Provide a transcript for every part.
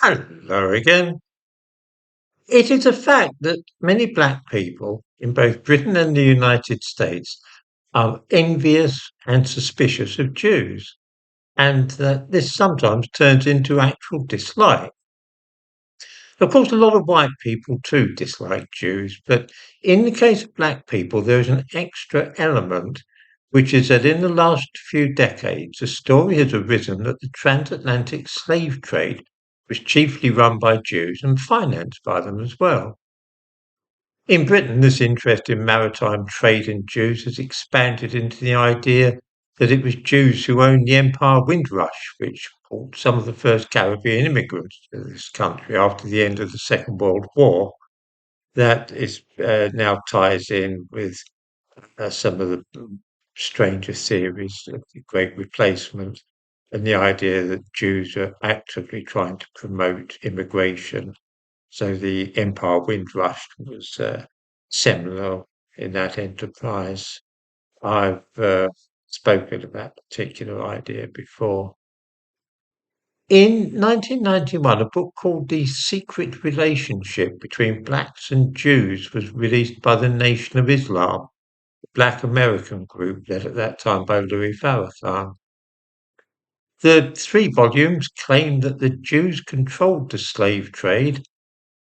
Hello again. It is a fact that many black people in both Britain and the United States are envious and suspicious of Jews, and that this sometimes turns into actual dislike. Of course, a lot of white people too dislike Jews, but in the case of black people, there is an extra element, which is that in the last few decades, a story has arisen that the transatlantic slave trade was chiefly run by Jews and financed by them as well. In Britain, this interest in maritime trade and Jews has expanded into the idea that it was Jews who owned the Empire Windrush, which brought some of the first Caribbean immigrants to this country after the end of the Second World War. That is now ties in with some of the stranger theories of the Great Replacement and the idea that Jews are actively trying to promote immigration. So the Empire Windrush was seminal in that enterprise. I've spoken of that particular idea before. In 1991, a book called The Secret Relationship Between Blacks and Jews was released by the Nation of Islam, a Black American group led at that time by Louis Farrakhan. The three volumes claim that the Jews controlled the slave trade,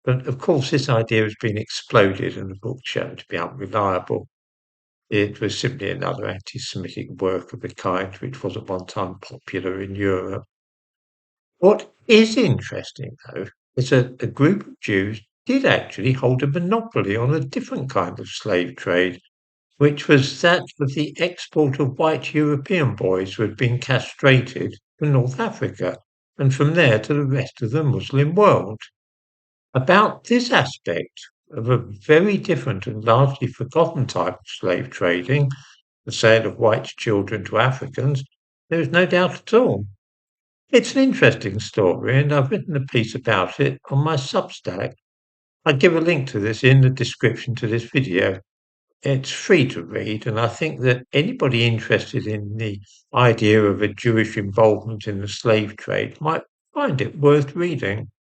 but of course this idea has been exploded and the book shown to be unreliable. It was simply another anti-Semitic work of the kind which was at one time popular in Europe. What is interesting, though, is that a group of Jews did actually hold a monopoly on a different kind of slave trade, which was that of the export of white European boys who had been castrated to North Africa and from there to the rest of the Muslim world. About this aspect of a very different and largely forgotten type of slave trading, the sale of white children to Africans, there is no doubt at all. It's an interesting story, and I've written a piece about it on my Substack. I'll give a link to this in the description to this video. It's free to read, and I think that anybody interested in the idea of a Jewish involvement in the slave trade might find it worth reading.